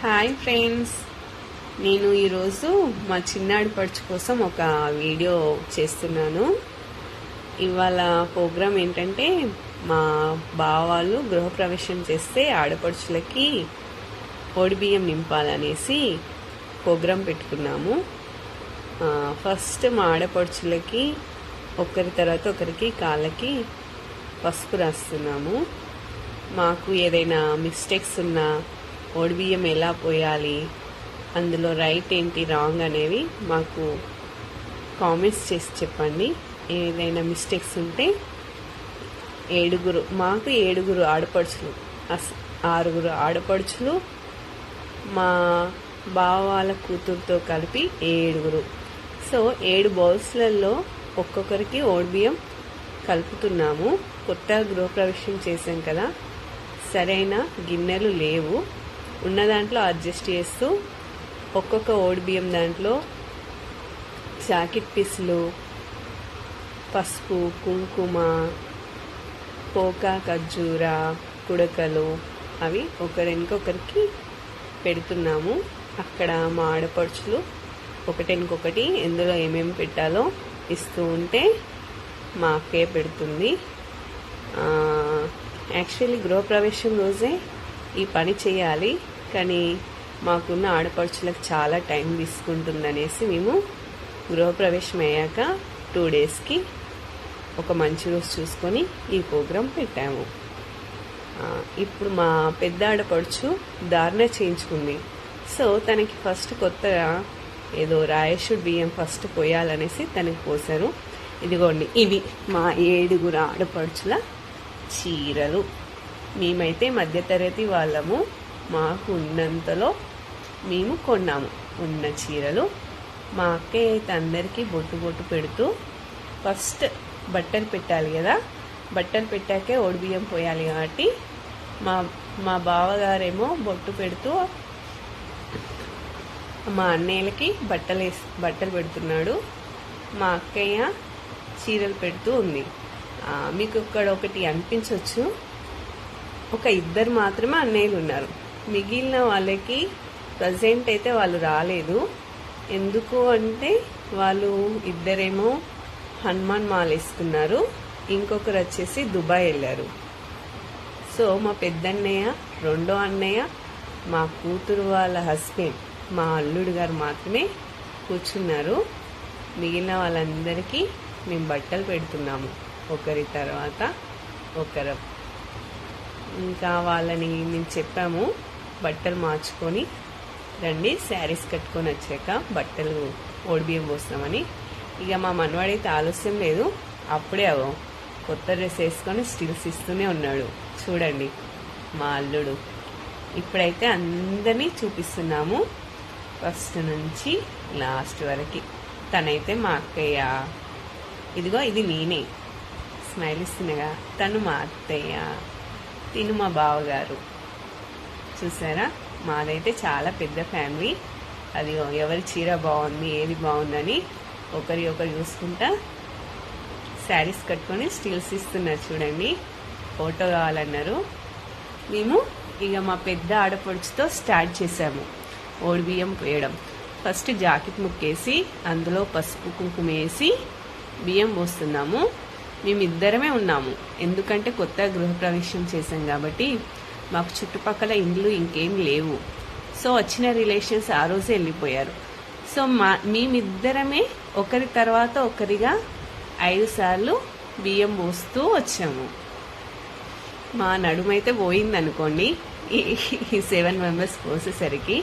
Hi friends, నేను ఈరోజు మా చిన్నాడి పడుచు కోసం ఒక వీడియో చేస్తున్నాను. ఇవాళ ప్రోగ్రాం ఏంటంటే మా బావ వాళ్ళు గృహప్రవేశం చేస్తే ఆడపడుచులకి బియ్యం నింపాలనేసి ప్రోగ్రాం పెట్టుకున్నాము. ఫస్ట్ మా ఆడపడుచులకి ఒకరి తర్వాత ఒకరికి కాళ్ళకి పసుపు రాస్తున్నాము. మాకు ఏదైనా మిస్టేక్స్ ఉన్నా బియ్యం ఎలా పోయాలి, అందులో రైట్ ఏంటి రాంగ్ అనేవి మాకు కామెంట్స్ చేసి చెప్పండి. ఏదైనా మిస్టేక్స్ ఉంటే మాకు ఏడుగురు ఆడపడుచులు, 6 ఆడపడుచులు, మా బావ వాళ్ళ కూతురుతో కలిపి 7. సో 7 బౌల్స్లలో ఒక్కొక్కరికి బియ్యం కలుపుతున్నాము. కొత్త గృహప్రవేశం చేసాం కదా, సరైన గిన్నెలు లేవు. ఉన్న దాంట్లో అడ్జస్ట్ చేస్తూ ఒక్కొక్క బియ్యం దాంట్లో జాకెట్ పీసులు, పసుపు, కుంకుమ, పోకా, ఖర్జూర, కుడకలు అవి ఒకరికి పెడుతున్నాము. అక్కడ మా ఆడపడుచులు ఒకటికొకటి ఎందులో ఏమేమి పెట్టాలో ఇస్తూ ఉంటే మా అక్కయ్య పెడుతుంది. యాక్చువల్లీ గృహప్రవేశం రోజే ఈ పని చేయాలి, కానీ మాకున్న ఆడపడుచులకు చాలా టైం తీసుకుంటుందనేసి మేము గృహప్రవేశం అయ్యాక 2 డేస్కి ఒక మంచి రోజు చూసుకొని ఈ ప్రోగ్రాం పెట్టాము. ఇప్పుడు మా పెద్ద ఆడపడుచు ధారణ చేయించుకుంది. సో తనకి ఫస్ట్ కొత్తగా ఏదో రాయేషుడు బియ్యం ఫస్ట్ పోయాలనేసి తనకి పోసారు. ఇదిగోండి, ఇవి మా 7 ఆడపడుచుల చీరలు. మేమైతే మధ్యతరగతి వాళ్ళము, మాకు ఉన్నంతలో మేము కొన్నాము ఉన్న చీరలు. మా అక్కయ్య అయితే అందరికీ బొట్టు పెడుతూ ఫస్ట్ బట్టలు పెట్టాలి కదా, బట్టలు పెట్టాకే బియ్యం పోయాలి కాబట్టి మా బావగారేమో బొట్టు పెడుతూ మా అన్నయ్యలకి బట్టలు పెడుతున్నాడు. మా అక్కయ్య చీరలు పెడుతూ ఉంది. మీకు ఇక్కడ ఒకటి అనిపించవచ్చు, ఒక 2 మాత్రమే అన్నయ్యలు ఉన్నారు. మిగిలిన వాళ్ళకి ప్రజెంట్ అయితే వాళ్ళు రాలేదు. ఎందుకు అంటే వాళ్ళు 2 హనుమాన్ మాల వేసుకున్నారు, ఇంకొకరు వచ్చేసి దుబాయ్ వెళ్ళారు. సో మా పెద్దన్నయ్య, 2వ అన్నయ్య, మా కూతురు వాళ్ళ హస్బెండ్, మా అల్లుడు గారు మాత్రమే కూర్చున్నారు. మిగిలిన వాళ్ళందరికీ మేము బట్టలు పెడుతున్నాము, ఒకరి తర్వాత ఒకరు. ఇంకా వాళ్ళని మేము చెప్పాము, బట్టలు మార్చుకొని రండి, శారీస్ కట్టుకొని వచ్చాక బట్టలు బియ్యం పోస్తామని. ఇక మా మనవాడైతే ఆలస్యం లేదు, అప్పుడే కొత్త డ్రెస్ వేసుకొని స్టిల్స్ ఇస్తూనే ఉన్నాడు. చూడండి మా అల్లుడు. ఇప్పుడైతే అందరినీ చూపిస్తున్నాము, ఫస్ట్ నుంచి లాస్ట్ వరకు. తనైతే మా అక్కయ్య, ఇదిగో ఇది నేనే స్మైల్ ఇస్తున్నాగా, తను మా అత్తయ్య, తిను మా బావగారు. చూసారా, మాదైతే చాలా పెద్ద ఫ్యామిలీ. అది ఎవరి చీర బాగుంది, ఏది బాగుందని ఒకరు చూసుకుంటా శారీస్ కట్టుకొని స్టిల్స్ ఇస్తున్నారు. చూడండి, ఫోటో కావాలన్నారు. మేము ఇక మా పెద్ద ఆడపడుచుతో స్టార్ట్ చేసాము బియ్యం పోయడం. ఫస్ట్ జాకెట్ ముక్కేసి అందులో పసుపు కుంకుమ వేసి బియ్యం పోస్తున్నాము. మేమిద్దరమే ఉన్నాము, ఎందుకంటే కొత్త గృహప్రవేశం చేసాం కాబట్టి మాకు చుట్టుపక్కల ఇండ్లు ఇంకేం లేవు. సో వచ్చిన రిలేషన్స్ ఆ రోజే వెళ్ళిపోయారు. సో మేమిద్దరమే ఒకరి తర్వాత ఒకరిగా 5 సార్లు బియ్యం పోస్తూ వచ్చాము. మా నడుమైతే పోయింది అనుకోండి ఈ 7 మెంబర్స్ పోసేసరికి.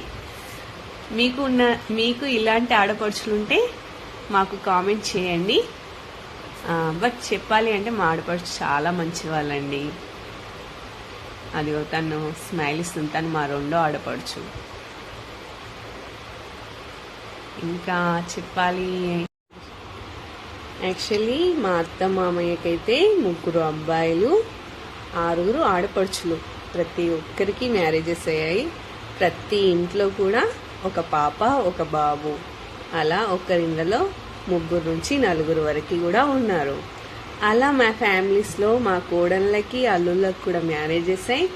మీకు ఇలాంటి ఆడపడుచులుంటే మాకు కామెంట్ చేయండి. బట్ చెప్పాలి అంటే మా ఆడపడుచు చాలా మంచి వాళ్ళండి. అది తను స్మైల్ ఇస్తుంది, తను మా 2వ ఆడపడుచు. ఇంకా చెప్పాలి, యాక్చువల్లీ మా అత్త మామయ్యకైతే 3 అబ్బాయిలు, 6 ఆడపడుచులు. ప్రతి ఒక్కరికి మ్యారేజెస్ అయ్యాయి. ప్రతి ఇంట్లో కూడా ఒక పాప, ఒక బాబు, అలా ఒకరింట్లో 3 నుంచి 4 వరకు కూడా ఉన్నారు. అలా మా ఫ్యామిలీస్లో మా కోడళ్ళకి, అల్లుళ్ళకి కూడా మ్యారేజెస్ అయ్యి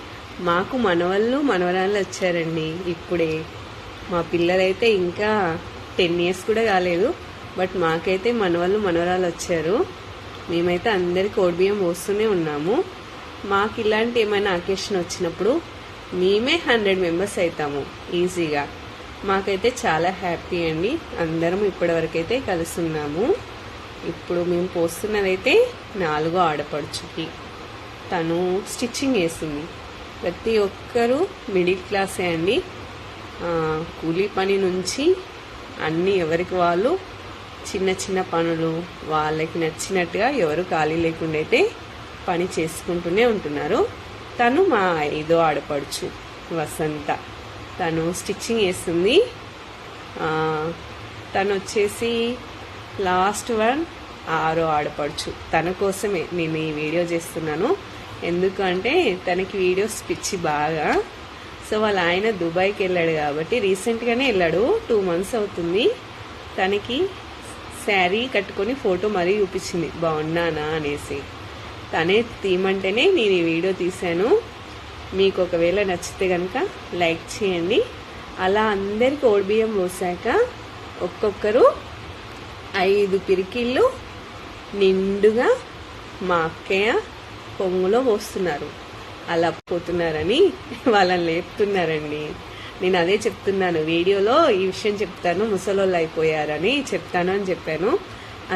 మాకు మనవళ్ళు మనవరాళ్ళు వచ్చారండి ఇప్పుడే. మా పిల్లలైతే ఇంకా 10 years కూడా కాలేదు, బట్ మాకైతే మనవళ్ళు మనవరాలు వచ్చారు. మేమైతే అందరికి ఓడిబియ్యం పోస్తూనే ఉన్నాము. మాకు ఇలాంటి ఏమైనా అకేషన్ వచ్చినప్పుడు మేమే 100 members అవుతాము ఈజీగా. మాకైతే చాలా హ్యాపీ అండి. అందరం ఇప్పటివరకైతే కలిసి ఉన్నాము. ఇప్పుడు మేము పోస్తున్నదైతే 4వ ఆడపడుచుకి. తను స్టిచ్చింగ్ వేస్తుంది. ప్రతి ఒక్కరూ మిడిల్ క్లాసే అండి. కూలీ పని నుంచి అన్నీ ఎవరికి వాళ్ళు చిన్న చిన్న పనులు వాళ్ళకి నచ్చినట్టుగా ఎవరు ఖాళీ లేకుండా అయితే పని చేసుకుంటూనే ఉంటున్నారు. తను మా 5వ ఆడపడుచు వసంత. తను స్టిచ్చింగ్ వేస్తుంది. తను వచ్చేసి లాస్ట్ వన్ 6వ ఆడపడుచు. తన కోసమే నేను ఈ వీడియో చేస్తున్నాను. ఎందుకంటే తనకి వీడియోస్ పిచ్చి బాగా. సో వాళ్ళ ఆయన దుబాయ్కి వెళ్ళాడు కాబట్టి రీసెంట్గానే వెళ్ళాడు, 2 months అవుతుంది. తనకి శారీ కట్టుకొని ఫోటో మరీ చూపించింది బాగున్నానా అనేసి. తనే తీయమంటేనే నేను ఈ వీడియో తీశాను. మీకు ఒకవేళ నచ్చితే కనుక లైక్ చేయండి. అలా అందరికి ఓడిబియ్యం పోసాక ఒక్కొక్కరు 5 పిరికిళ్ళు నిండుగా మా అక్కయ్య పొంగులో పోస్తున్నారు. అలా పోతున్నారని వాళ్ళని లేపుతున్నారండి. నేను అదే చెప్తున్నాను వీడియోలో, ఈ విషయం చెప్తాను, ముసలోళ్ళు అయిపోయారని చెప్తాను అని చెప్పాను.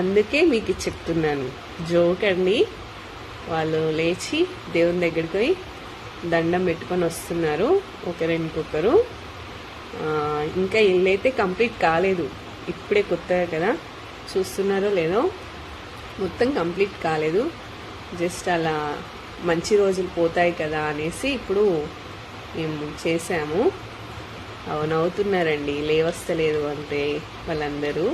అందుకే మీకు చెప్తున్నాను. జోక్ అండి. వాళ్ళు లేచి దేవుని దగ్గరికి పోయి దండం పెట్టుకొని వస్తున్నారు ఒకరింకొకరు. ఇంకా ఇల్లు అయితే కంప్లీట్ కాలేదు, ఇప్పుడే కొత్తగా కదా, చూస్తున్నారో లేదో, మొత్తం కంప్లీట్ కాలేదు. జస్ట్ అలా మంచి రోజులు పోతాయి కదా అనేసి ఇప్పుడు మేము చేసాము. నవ్వుతున్నారండి లేవస్తలేదు అంటే వాళ్ళందరూ.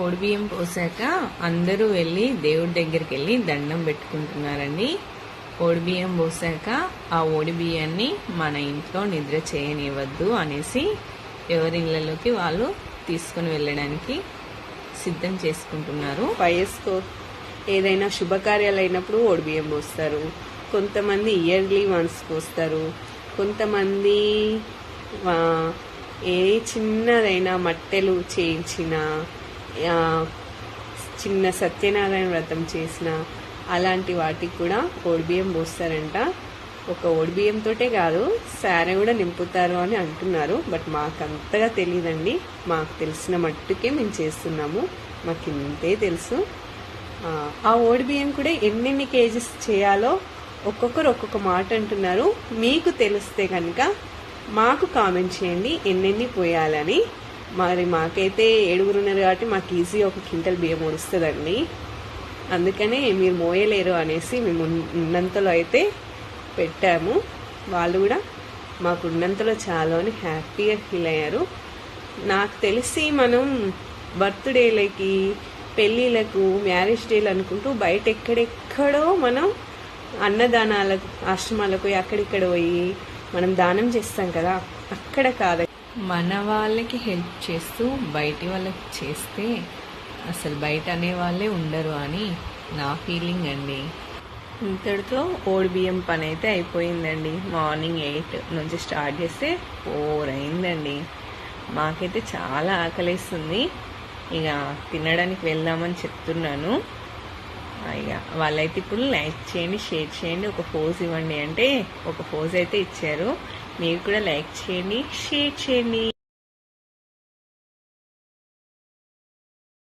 ఓడిబియ్యం పోసాక అందరూ వెళ్ళి దేవుడి దగ్గరికి వెళ్ళి దండం పెట్టుకుంటున్నారండి. ఓడిబియ్యం పోసాక ఆ ఓడిబియ్యాన్ని మన ఇంట్లో నిద్ర చేయనివ్వద్దు అనేసి ఎవరి ఇళ్లలోకి వాళ్ళు తీసుకుని వెళ్ళడానికి సిద్ధం చేసుకుంటున్నారు. వయస్సు ఏదైనా శుభకార్యాలు అయినప్పుడు ఓడిబియ్యం పోస్తారు. కొంతమంది ఇయర్లీ వన్స్ పోస్తారు. కొంతమంది ఏ చిన్నదైనా మట్టెలు చేయించిన, చిన్న సత్యనారాయణ వ్రతం చేసిన అలాంటి వాటికి కూడా ఓడిబియ్యం పోస్తారంట. ఒక ఓడిబియ్యంతోటే కాదు, సారె కూడా నింపుతారు అని అంటున్నారు. బట్ మాకు అంతగా తెలియదండి. మాకు తెలిసిన మట్టుకే మేము చేస్తున్నాము. మాకు ఇంతే తెలుసు. ఆ ఓడిబియ్యం కూడా ఎన్నెన్ని కేజీస్ చేయాలో ఒక్కొక్కరు ఒక్కొక్క మాట అంటున్నారు. మీకు తెలిస్తే కనుక మాకు కామెంట్ చేయండి ఎన్నెన్ని పోయాలని. మరి మాకైతే 7 ఉన్నారు కాబట్టి మాకు ఈజీ 1 క్వింటల్ బియ్యం వస్తుందండి. అందుకనే మీరు మోయలేరు అనేసి మేము ఉన్నంతలో అయితే పెట్టాము. వాళ్ళు కూడా మాకు ఉన్నంతలో చాలా అని హ్యాపీగా ఫీల్ అయ్యారు. నాకు తెలిసి మనం బర్త్డేలకి, పెళ్ళిళ్ళకు, మ్యారేజ్ డేలు అనుకుంటూ బయట ఎక్కడెక్కడో మనం అన్నదానాలకు, ఆశ్రమాలకు అక్కడిక్కడ పోయి మనం దానం చేస్తాం కదా, అక్కడ కాదు, మన వాళ్ళకి హెల్ప్ చేస్తూ బయటి వాళ్ళకి చేస్తే అసలు బయట అనే వాళ్ళే ఉండరు అని నా ఫీలింగ్ అండి. ఇంతటితో ఓడిబియ్యం పని అయితే అయిపోయిందండి. మార్నింగ్ 8 నుంచి స్టార్ట్ చేస్తే 4 అయిందండి. మాకైతే చాలా ఆకలిస్తుంది. ఇక తినడానికి వెళ్దామని చెప్తున్నాను. ఇక వాళ్ళైతే ఇప్పుడు లైక్ చేయండి, షేర్ చేయండి, ఒక పోజ్ ఇవ్వండి అంటే ఒక పోజ్ అయితే ఇచ్చారు. మీరు కూడా లైక్ చేయండి, షేర్ చేయండి.